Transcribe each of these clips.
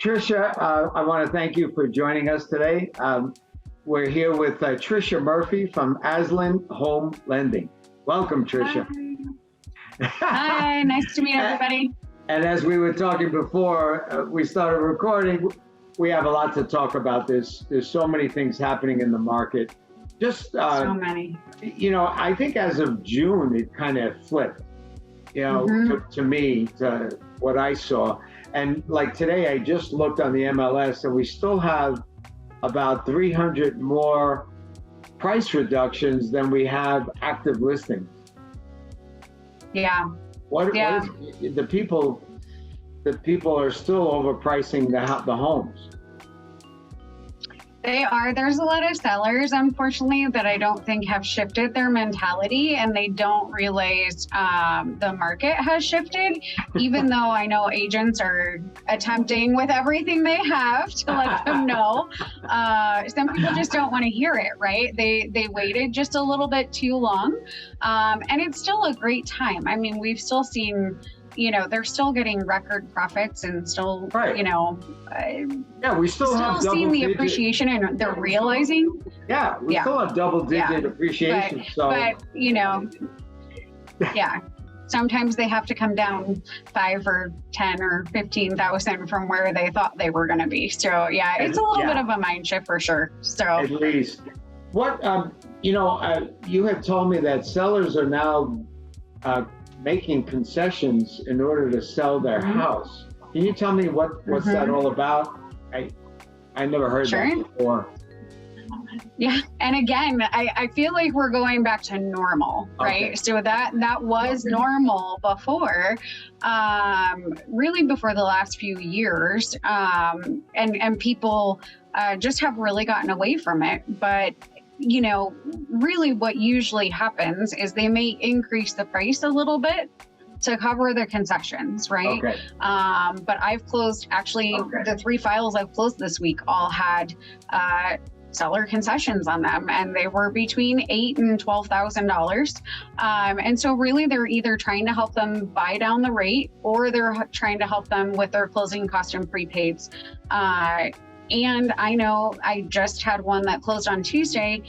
Tricia, I want to thank you for joining us today. We're here with Tricia Murphy from Aslan Home Lending. Welcome, Tricia. Hi, nice to meet everybody. And as we were talking before we started recording, we have a lot to talk about this. There's so many things happening in the market. Just so many. I think as of June, it kind of flipped, to me, to what I saw. And like today, I just looked on the MLS and we still have about 300 more price reductions than we have active listings. Yeah. What is the people are still overpricing the homes. They are. There's a lot of sellers, unfortunately, that I don't think have shifted their mentality, and they don't realize the market has shifted, even though I know agents are attempting with everything they have to let them know. Some people just don't want to hear it, right? They waited just a little bit too long, and it's still a great time. I mean, we've still seen, they're still getting record profits and still, right. We still have seeing the appreciation and they're realizing. Yeah, we still have double-digit appreciation. But sometimes they have to come down 5 or 10 or 15,000 from where they thought they were going to be. So it's a little bit of a mind shift for sure. So at least, what you had told me that sellers are now making concessions in order to sell their house. Can you tell me what's that all about? I never heard that before. Yeah, and again, I feel like we're going back to normal, right? Okay. So that was normal before, really before the last few years, and people just have really gotten away from it. But really what usually happens is they may increase the price a little bit to cover their concessions, right? Okay. But I've closed, the 3 files I've closed this week all had seller concessions on them, and they were between $8,000 and $12,000. And so really they're either trying to help them buy down the rate, or they're trying to help them with their closing cost and prepaids. And I know I just had one that closed on Tuesday.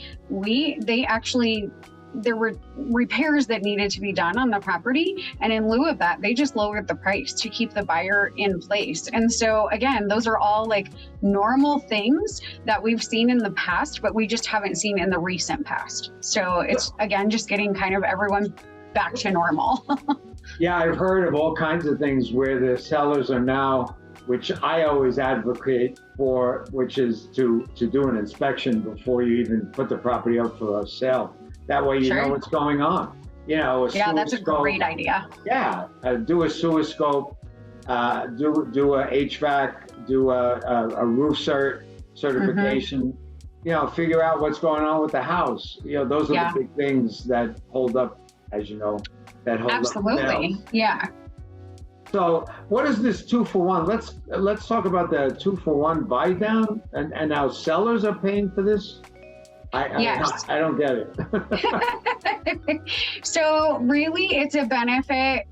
There were repairs that needed to be done on the property. And in lieu of that, they just lowered the price to keep the buyer in place. And so again, those are all like normal things that we've seen in the past, but we just haven't seen in the recent past. So it's, again, just getting kind of everyone back to normal. Yeah, I've heard of all kinds of things where the sellers are now, which I always advocate for, which is to do an inspection before you even put the property up for a sale. That way you know what's going on. That's a great idea. Yeah, do a sewer scope, do a HVAC, do a roof certification. Figure out what's going on with the house. Those are the big things that hold up, as you know, Absolutely. Up. Yeah. So what is this 2-for-1? Let's talk about the 2-for-1 buy down, and now sellers are paying for this. I don't get it. So really, it's a benefit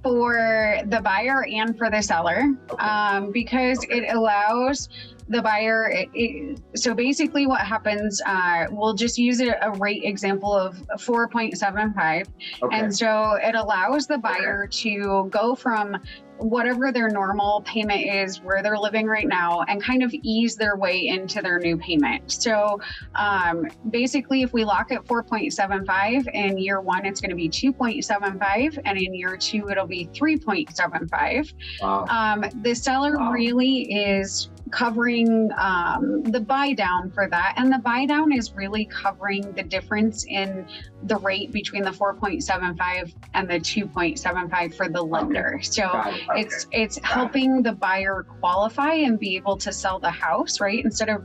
for the buyer and for the seller, because it allows the buyer. So basically what happens, we'll just use a rate example of 4.75. And so it allows the buyer to go from whatever their normal payment is, where they're living right now, and kind of ease their way into their new payment. So basically, if we lock at 4.75, in year 1, it's going to be 2.75, and in year 2, it'll be 3.75. Wow. The seller really is covering the buy down for that, and the buy down is really covering the difference in the rate between the 4.75 and the 2.75 for the lender. So it's helping the buyer qualify and be able to sell the house, right? Instead of,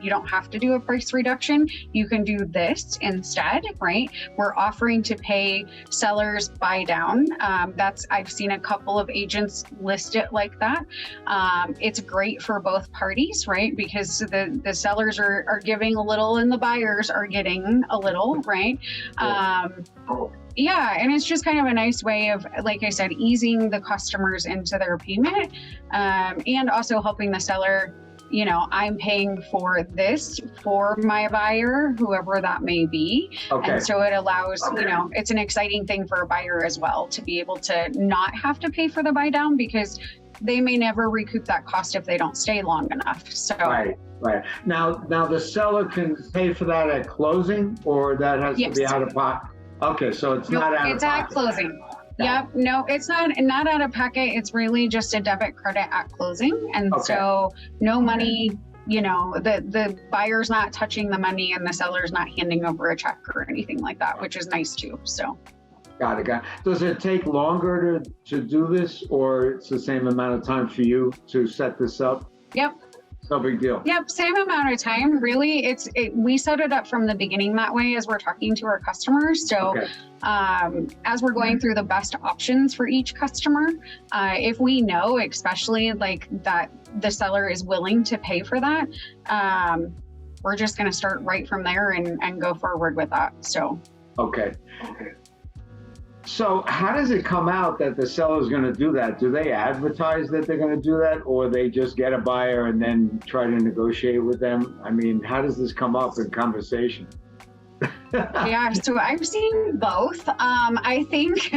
you don't have to do a price reduction, you can do this instead, right? We're offering to pay sellers buy down. I've seen a couple of agents list it like that. It's great for both parties, right? Because the sellers are giving a little and the buyers are getting a little, right? Yeah, and it's just kind of a nice way of, like I said, easing the customers into their payment, and also helping the seller. I'm paying for this for my buyer, whoever that may be. Okay. And so it allows, it's an exciting thing for a buyer as well to be able to not have to pay for the buy down, because they may never recoup that cost if they don't stay long enough. So Right. Now the seller can pay for that at closing, or that has to be out of pocket? Okay, so it's not out of pocket. It's at closing. Yep. No, it's not out of pocket. It's really just a debit credit at closing. And so no money, the buyer's not touching the money and the seller's not handing over a check or anything like that, which is nice too. So. Got it. Does it take longer to do this, or it's the same amount of time for you to set this up? Yep. No big deal. Yep, same amount of time. Really, we set it up from the beginning that way as we're talking to our customers. So as we're going through the best options for each customer, if we know, especially like that the seller is willing to pay for that, we're just going to start right from there and go forward with that. So. Okay. So how does it come out that the seller is going to do that? Do they advertise that they're going to do that, or they just get a buyer and then try to negotiate with them? I mean, how does this come up in conversation? Yeah, so I've seen both. I think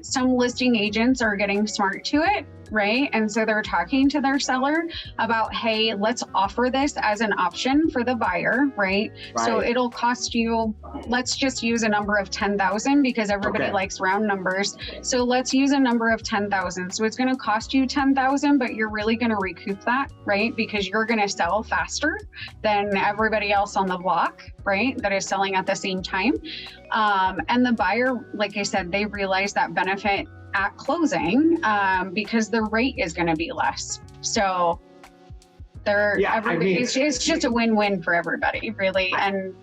some listing agents are getting smart to it, right? And so they're talking to their seller about, hey, let's offer this as an option for the buyer, right? So it'll cost you, let's just use a number of 10,000 because everybody likes round numbers. So let's use a number of 10,000. So it's going to cost you 10,000, but you're really going to recoup that, right? Because you're going to sell faster than everybody else on the block, right? That is selling at the same time. And the buyer, like I said, they realize that benefit at closing because the rate is going to be less. So it's just a win-win for everybody, really. And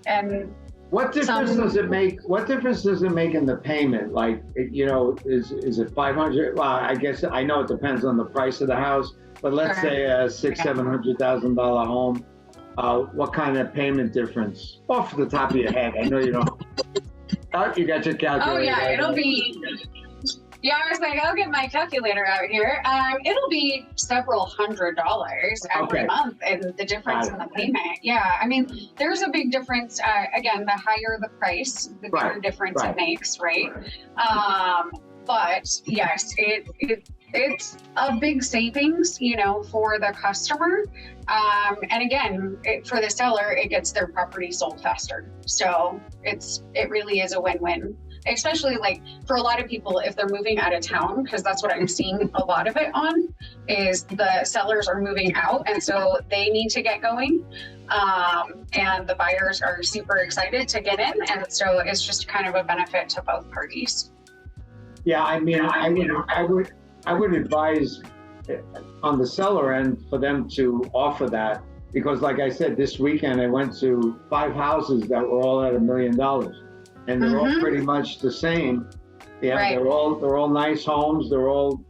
what difference does it make? What difference does it make in the payment? Like, is it 500? Well, I guess I know it depends on the price of the house, but let's say a $600,000-$700,000 home. What kind of payment difference off the top of your head? I know you don't. Oh, you got your calculator. Oh yeah, it'll be. Yeah, I was like, I'll get my calculator out here. It'll be several $100s every month, and the difference in the payment. Yeah, I mean, there's a big difference. Again, the higher the price, the bigger difference it makes, right? But yes, it's a big savings, for the customer. And again, for the seller, it gets their property sold faster. So it really is a win-win. Especially like for a lot of people, if they're moving out of town, because that's what I'm seeing a lot of it on, is the sellers are moving out. And so they need to get going. And the buyers are super excited to get in. And so it's just kind of a benefit to both parties. Yeah, I mean, I would advise on the seller end for them to offer that, because like I said, this weekend I went to 5 houses that were all at $1 million. And they're all pretty much the same. Yeah, they're all nice homes. They're all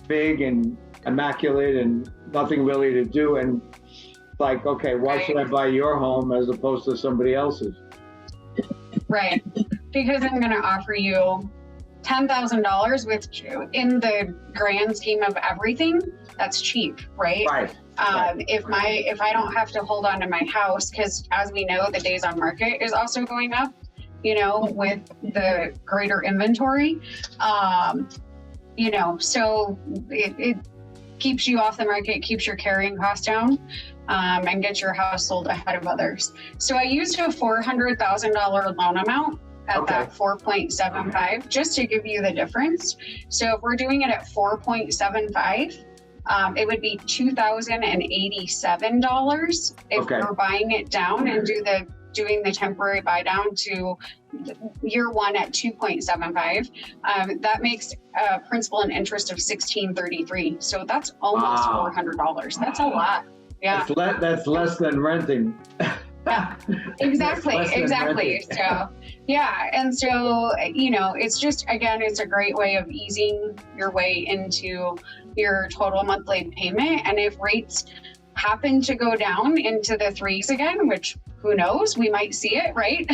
big and immaculate and nothing really to do. And like, okay, why should I buy your home as opposed to somebody else's? Right, because I'm going to offer you $10,000, which in the grand scheme of everything, that's cheap, right? If I don't have to hold on to my house, because as we know, the days on market is also going up. With the greater inventory, so it keeps you off the market, keeps your carrying costs down, and gets your house sold ahead of others. So I used a $400,000 loan amount at that 4.75, just to give you the difference. So if we're doing it at 4.75, it would be $2,087 if we're buying it down and doing the temporary buy down to year one at 2.75. That makes principal and interest of $1,633. So that's almost $400. That's a lot. Yeah. That's less than renting. Yeah, exactly. So, yeah. And so, it's just, again, it's a great way of easing your way into your total monthly payment. And if rates happen to go down into the threes again, which who knows, we might see it, right?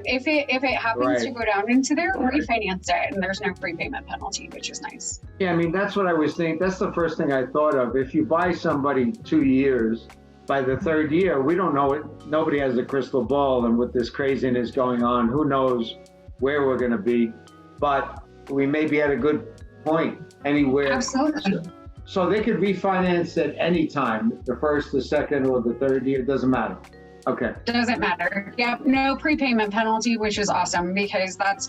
If it happens to go down into there, refinance it, and there's no prepayment penalty, which is nice. Yeah, I mean, that's what I was thinking. That's the first thing I thought of. If you buy somebody 2 years, by the third year, we don't know it. Nobody has a crystal ball, and with this craziness going on, who knows where we're going to be? But we may be at a good point anywhere. Absolutely. So they could refinance at any time, the first, the second, or the third year. It doesn't matter. Okay. Doesn't matter. Yep. No prepayment penalty, which is awesome, because that's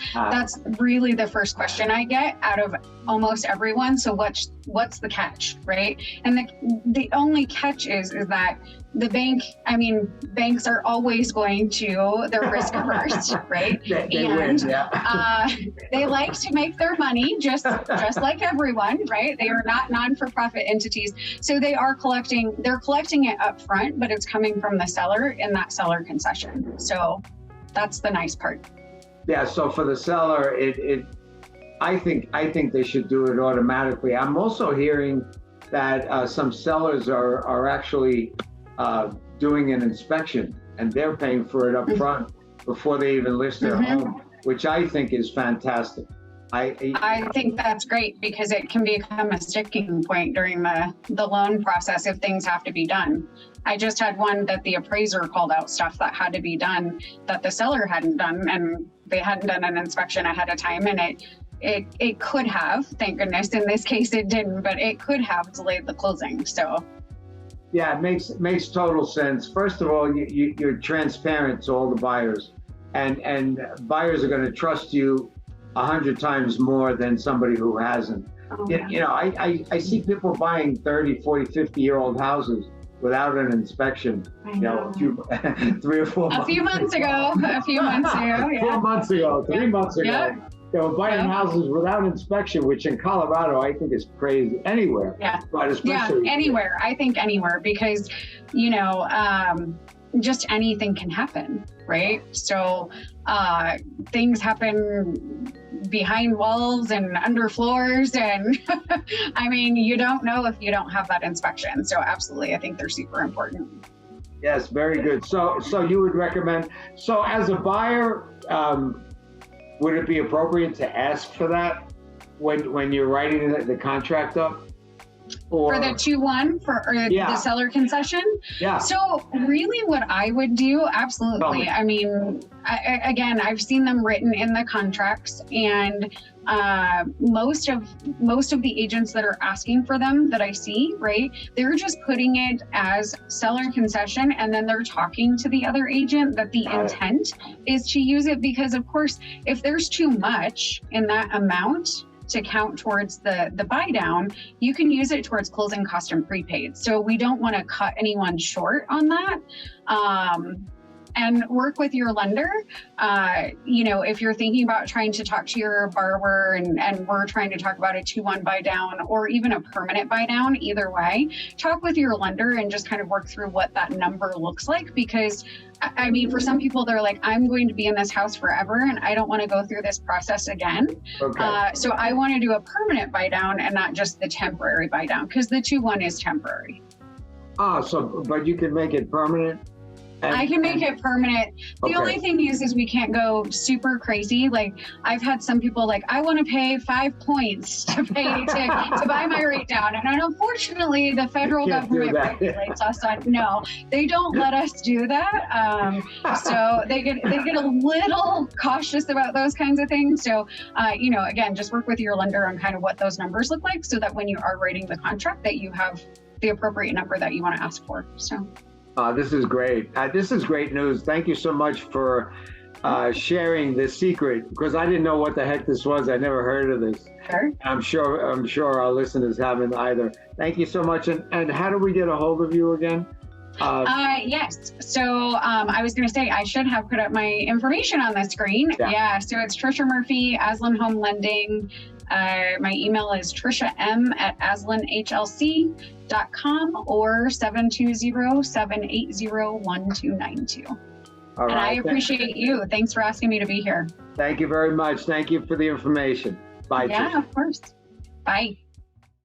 really the first question I get out of almost everyone. So what's the catch, right? And the only catch is that the banks are always going to, they're risk averse, right? They like to make their money just like everyone, right? They are not non-for-profit entities. So they're collecting it up front, but it's coming from the seller in that seller concession. So that's the nice part. Yeah, so for the seller, I think they should do it automatically. I'm also hearing that some sellers are actually doing an inspection, and they're paying for it up front before they even list their home, which I think is fantastic. I think that's great, because it can become a sticking point during the loan process if things have to be done. I just had one that the appraiser called out stuff that had to be done that the seller hadn't done, and they hadn't done an inspection ahead of time, and it could have, thank goodness, in this case it didn't, but it could have delayed the closing. So yeah, it makes total sense. First of all, you're transparent to all the buyers, and buyers are going to trust you 100 times more than somebody who hasn't. I see people buying 30, 40, 50-year-old houses without an inspection. A few 3 or 4 months. A few months ago. 4 months ago, 3 months ago. Yeah. They were buying houses without inspection, which in Colorado I think is crazy. Anywhere. Yeah. But especially anywhere. I think anywhere, because just anything can happen, right? So things happen behind walls and under floors, and I mean, you don't know if you don't have that inspection. So absolutely, I think they're super important. Yes, very good. So you would recommend, so as a buyer, would it be appropriate to ask for that when you're writing the contract up? Or, for the 2-1 the seller concession? Yeah. So really what I would do, absolutely. I mean, again, I've seen them written in the contracts, and most of the agents that are asking for them that I see, right, they're just putting it as seller concession, and then they're talking to the other agent that the intent is to use it, because of course, if there's too much in that amount to count towards the buy down, you can use it towards closing cost and prepaid. So we don't want to cut anyone short on that. And work with your lender. If you're thinking about trying to talk to your borrower and we're trying to talk about a 2-1 buy down or even a permanent buy down, either way, talk with your lender and just kind of work through what that number looks like. Because I mean, for some people, they're like, I'm going to be in this house forever and I don't want to go through this process again. Okay. So I want to do a permanent buy down and not just the temporary buy down, because the 2-1 is temporary. But you can make it permanent? I can make it permanent. The only thing is we can't go super crazy. Like, I've had some people like, I want to pay 5 points to buy my rate down. And unfortunately, the federal government regulates us on, no, they don't let us do that. So they get a little cautious about those kinds of things. So, again, just work with your lender on kind of what those numbers look like, so that when you are writing the contract, that you have the appropriate number that you want to ask for. So. This is great. This is great news. Thank you so much for sharing this secret, because I didn't know what the heck this was. I never heard of this. Sure. I'm sure our listeners haven't either. Thank you so much. And how do we get a hold of you again? Yes. So I was going to say, I should have put up my information on the screen. Yeah. So it's Trisha Murphy, Aslan Home Lending. My email is trisha.m@aslanhlc.com or 720-780-1292. All right. And I appreciate you. Thanks for asking me to be here. Thank you very much. Thank you for the information. Bye. Yeah, Trisha. of course. Bye.